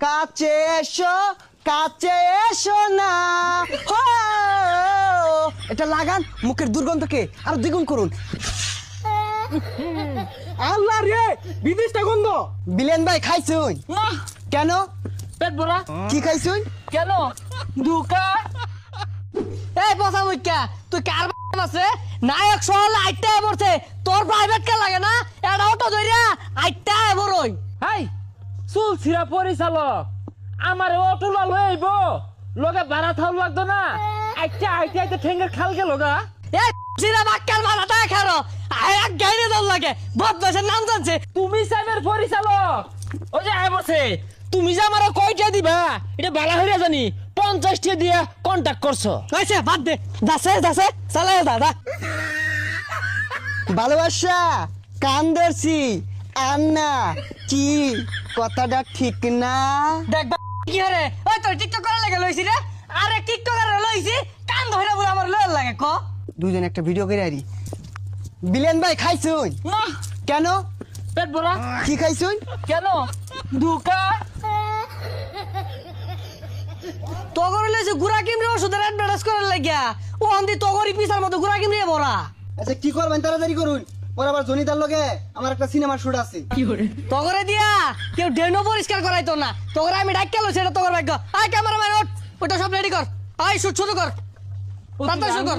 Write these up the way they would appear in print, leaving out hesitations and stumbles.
কাছে এসো, কাছে এসো না। হো! এটা লাগান মুখের দুর্গন্ধকে আর দ্বিগুণ করুন। আল্লাহ রে, বিদেশটা গন্ধ। বিলেন ভাই খাইছুন? কেন? পেট ভরা। কি খাইছুন? কেন? দুকা। এই পচা মুখ্যা তুই কার আছে নায়ক সহলে আইটা পড়ছে তোর প্রাইভেট কে লাগে না এটা অটো ধইরা আইটা বড়ই হাই, চুল ছিড়া পরিচালক আমার অটো লই আইব লগে ভাড়া থাও লাগতো না। আইটা আইতে আইতে ঠেঙ্গের খাল গেল গা। এই সিরা বাক্কার মাথাটা খারো আয় এক গাইরে দল লাগে বদমাশের নাম জানছে তুমি সাইবার পরিচালক ওই যে আয় বসে তুমি যে আমার কয়টা দিবা এটা বালা হইরা জানি 50টা দিয়া কন্টাক্ট করছো। কইছে বাদ দে দাসে দাসে চালে দাদা ভালোবাসা কান ধরছি আর না কি কথাটা ঠিক না? দেখ কি হরে ওই তোর টিকটক করা লাগে লইছি রে আরে টিকটক করে লইছি কান ধইরা বলে আমার লয় লাগে ক দুজন একটা ভিডিও করে আরি। বিলেন ভাই খাইছুন? না, কেন? পেট ভরা। কি খাইছুন? কেন? দুকা। তগর লইছে গুড়া কিমরে ওষুধের অ্যাডভার্টাইজ করার লাগিয়া ও অন্দি তগরি পিসার মতো গুড়া কিমরে ভরা আচ্ছা কি করবেন তাড়াতাড়ি করুন, ওর আবার জনিতার লগে আমার একটা সিনেমার শুট আছে। তগরে দিয়া কেউ ডেনো পরিষ্কার করাইতো না তগরে আমি ডাক কেলো সেটা তগর ভাগ্য আয় ক্যামেরাম্যান ওঠ ওটা সব রেডি কর আয় শুট শুরু কর তাড়াতাড়ি শুরু কর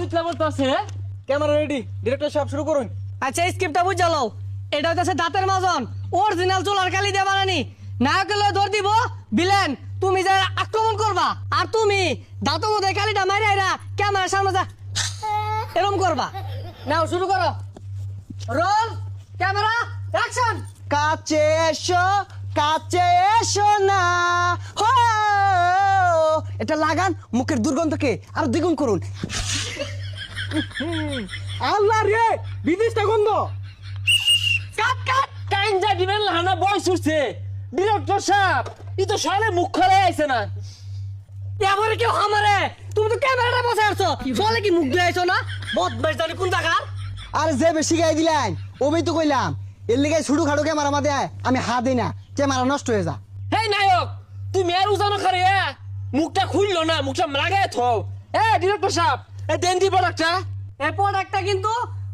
ক্যামেরা রেডি, ডিরেক্টর সাহেব শুরু করুন। আচ্ছা এই স্ক্রিপ্টটা বুঝ লও এটা হচ্ছে দাঁতের মাজন অরিজিনাল চুলার কালি দিয়ে বানানি নায়কের লয়ে দৌড় দিব বিলেন তুমি যে আক্রমণ করবা আর তুমি দাঁত মধ্যে কালিটা মারি আইরা ক্যামেরার সামনে যা এরকম করবা নাও শুরু করো রোল ক্যামেরা অ্যাকশন কাছে এসো, কাছে এসো না। হো! এটা লাগান মুখের দুর্গন্ধকে আর দ্বিগুণ করুন। আল্লাহ রে, বিদেশটা গন্ধ। কাট কাট কাইঞ্জা দিবেন লানা বয়স উঠছে। ডিরেক্টর সাহেব ই তো সালে মুখ খোলা আইছে না। এবারে কেউ আমারে তুমি তো ক্যামেরাটা বসে আছো চলে কি মুখ দিয়ে আইছো না বদমাইশ জানি কোন জায়গা আর যে বেশি গাই দিলেন ওই তো কইলাম এর লিগে ছুটু খাড়ু ক্যামেরা মাদে আমি হাত দিই না, ক্যামেরা নষ্ট হয়ে যা। হেই নায়ক, তুমি আর উজানো খারে মুখটা খুললো না, মুখটা লাগায় থাও। ডিরেক্টর সাহেব এই দেন দি প্রোডাক্টটা। এই প্রোডাক্টটা কিন্তু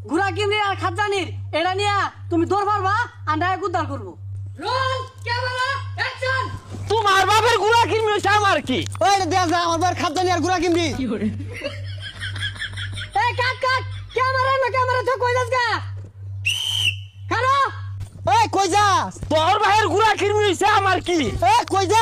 ঘুরা কিমরি আর খাজানির এটা নিয়া তুমি দৌড় পারবা আর নায়ক উদ্ধার করবো রোল ক্যামেরা অ্যাকশন তোমার বাপের গুড়া কিনবে হইছে আমার কি? ওই দেয়া যা আমার বার খাদ্য নিয়ে আর গুড়া কিনবি। এই কাট কাট ক্যামেরা তো কই যাস গা খানো ওই কই যাস? তোর ভাইয়ের গুড়া কিনবে হইছে আমার কি? কই যা